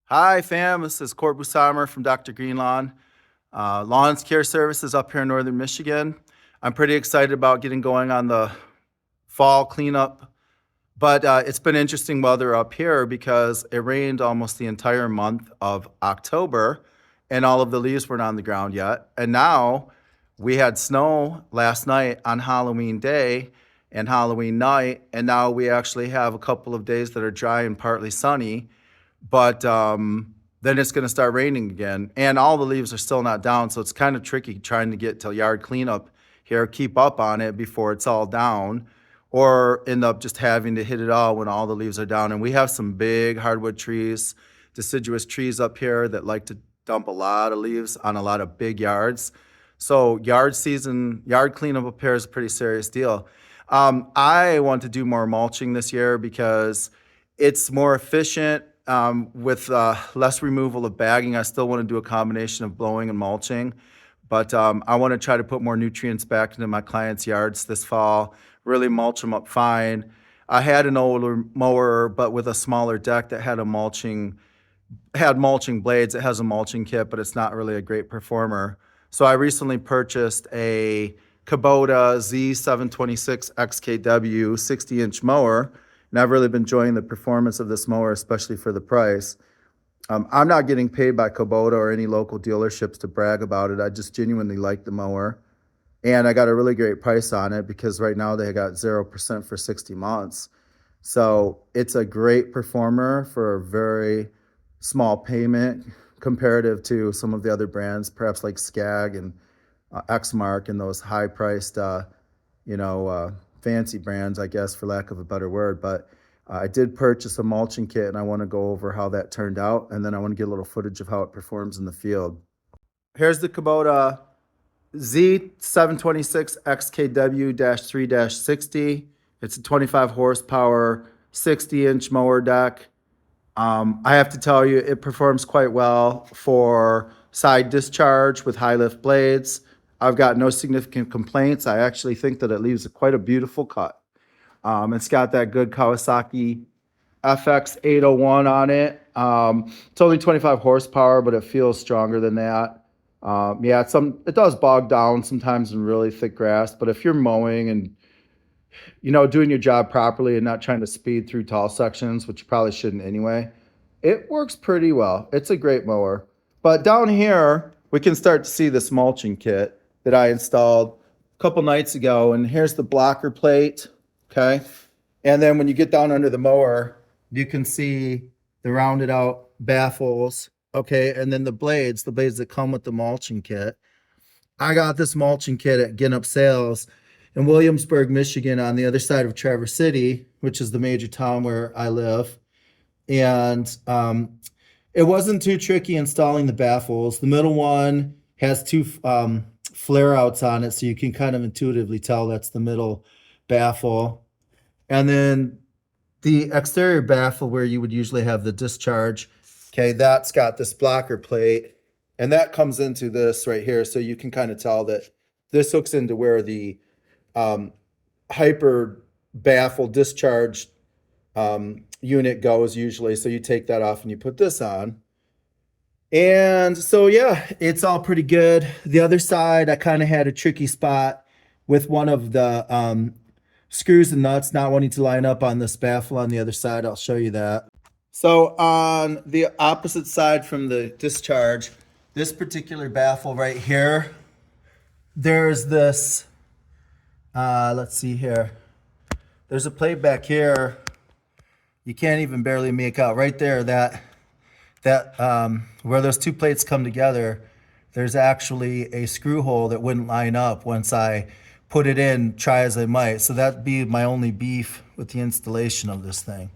Hi, fam. This is Court Bussamer from Dr. Green Lawn Lawns Care Services up here in northern Michigan. I'm pretty excited about getting going on the fall cleanup, but it's been interesting weather up here because it rained almost the entire month of October and all of the leaves weren't on the ground yet. And now we had snow last night on Halloween Day and Halloween night, and now we actually have a couple of days that are dry and partly sunny. But then it's going to start raining again, and all the leaves are still not down, so it's kind of tricky trying to get to yard cleanup here, keep up on it before it's all down, or end up just having to hit it all when all the leaves are down. And we have some big hardwood trees, deciduous trees up here that like to dump a lot of leaves on a lot of big yards. So yard cleanup up here is a pretty serious deal. I want to do more mulching this year because it's more efficient. With less removal of bagging. I still want to do a combination of blowing and mulching, but I want to try to put more nutrients back into my clients' yards this fall, really mulch them up fine. I had an older mower, but with a smaller deck that had mulching blades. It has a mulching kit, but it's not really a great performer. So I recently purchased a Kubota Z726 XKW 60-inch mower. And I've really been enjoying the performance of this mower, especially for the price. I'm not getting paid by Kubota or any local dealerships to brag about it. I just genuinely like the mower. And I got a really great price on it because right now they got 0% for 60 months. So it's a great performer for a very small payment comparative to some of the other brands, perhaps like Skag and Exmark and those high-priced, fancy brands, I guess, for lack of a better word. But I did purchase a mulching kit, and I want to go over how that turned out, and then I want to get a little footage of how it performs in the field. Here's the Kubota Z726 XKW-3-60. It's a 25 horsepower, 60-inch mower deck. I have to tell you, it performs quite well for side discharge with high lift blades. I've got no significant complaints. I actually think that it leaves quite a beautiful cut. It's got that good Kawasaki FX 801 on it. It's only 25 horsepower, but it feels stronger than that. It does bog down sometimes in really thick grass, but if you're mowing and doing your job properly and not trying to speed through tall sections, which you probably shouldn't anyway, it works pretty well. It's a great mower. But down here, we can start to see this mulching kit that I installed a couple nights ago. And here's the blocker plate, okay? And then when you get down under the mower, you can see the rounded out baffles, okay? And then the blades that come with the mulching kit. I got this mulching kit at Ginup Sales in Williamsburg, Michigan, on the other side of Traverse City, which is the major town where I live. And it wasn't too tricky installing the baffles. The middle one has two flare outs on it, so you can kind of intuitively tell that's the middle baffle. And then the exterior baffle, where you would usually have the discharge, okay, that's got this blocker plate, and that comes into this right here, so you can kind of tell that this hooks into where the hyper baffle discharge unit goes usually. So you take that off and you put this on. And so, yeah, it's all pretty good. The other side, I kind of had a tricky spot with one of the screws and nuts not wanting to line up on this baffle on the other side. I'll show you that. So on the opposite side from the discharge, this particular baffle right here, there's this, let's see here. There's a plate back here. You can't even barely make out right there that where those two plates come together, there's actually a screw hole that wouldn't line up once I put it in, try as I might. So that'd be my only beef with the installation of this thing.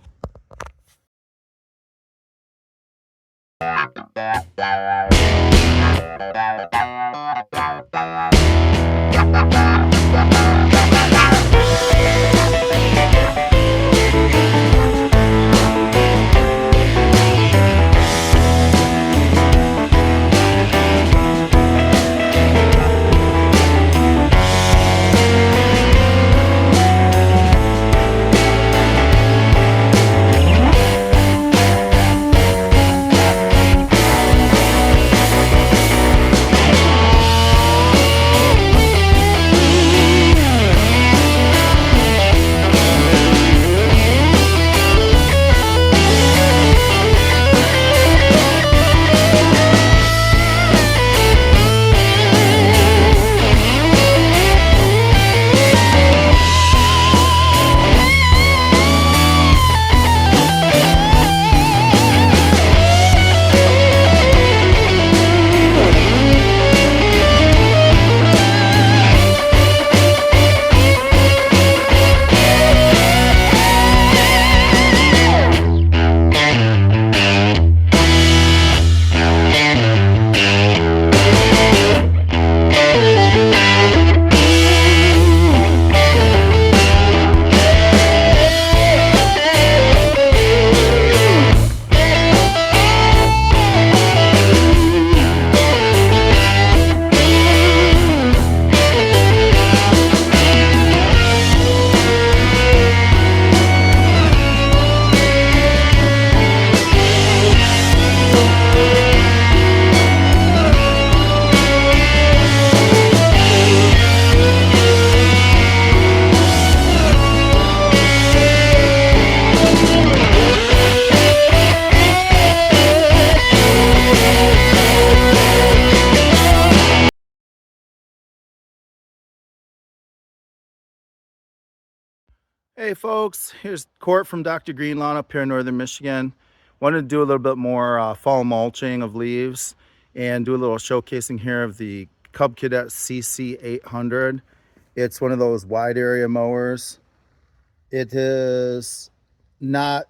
Hey folks, here's Court from Dr. Greenlawn up here in northern Michigan. Wanted to do a little bit more fall mulching of leaves and do a little showcasing here of the Cadet CC800. It's one of those wide area mowers. It is not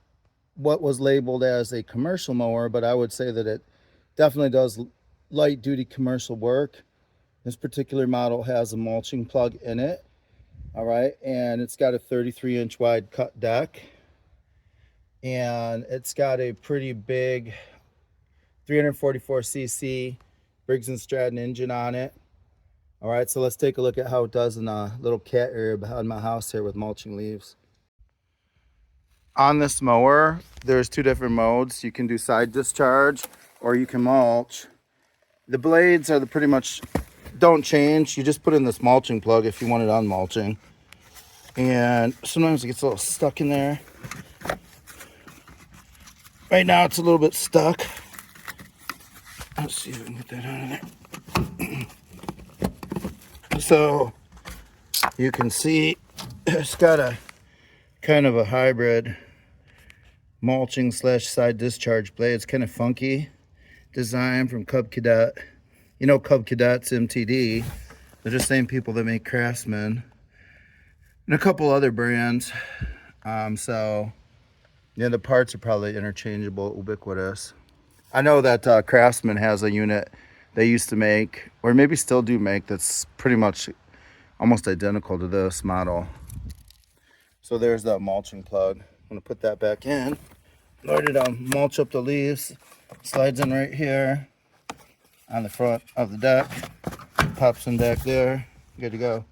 what was labeled as a commercial mower, but I would say that it definitely does light duty commercial work. This particular model has a mulching plug in it. All right, and it's got a 33-inch wide cut deck, and it's got a pretty big 344 cc Briggs & Stratton engine on it. All right, so let's take a look at how it does in a little cat area behind my house here with mulching leaves. On this mower, there's two different modes. You can do side discharge or you can mulch. The blades are pretty much don't change. You just put in this mulching plug if you want it on mulching. And sometimes it gets a little stuck in there. Right now it's a little bit stuck. Let's see if we can get that out of there. So you can see it's got a kind of a hybrid mulching / side discharge blade. It's kind of funky design from Cadet. You know, Cadet's MTD. They're the same people that make Craftsman and a couple other brands. So yeah, the parts are probably interchangeable, ubiquitous. I know that Craftsman has a unit they used to make, or maybe still do make, that's pretty much almost identical to this model. So there's that mulching plug. I'm gonna put that back in. Ready to mulch up the leaves. Slides in right here on the front of the deck. Pops in back there. Good to go.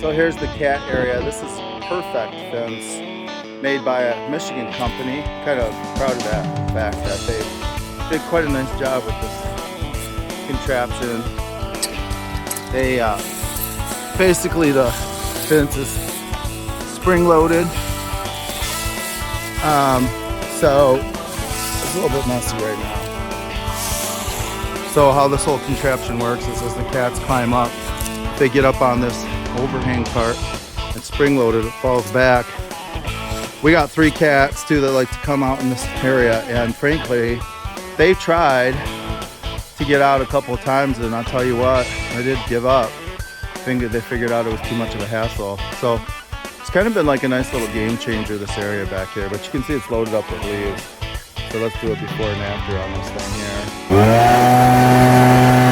So here's the cat area. This is perfect fence made by a Michigan company. Kind of proud of that fact that they did quite a nice job with this contraption. They basically, the fence is spring loaded, so it's a little bit messy right now. So how this whole contraption works is as the cats climb up, they get up on this overhang part. It's spring loaded, it falls back. We got 3 cats too that like to come out in this area, and frankly they've tried to get out a couple of times, and I'll tell you what, I did give up. They figured out it was too much of a hassle. So it's kind of been like a nice little game changer, this area back here, but you can see it's loaded up with leaves. So let's do it before and after on this thing here.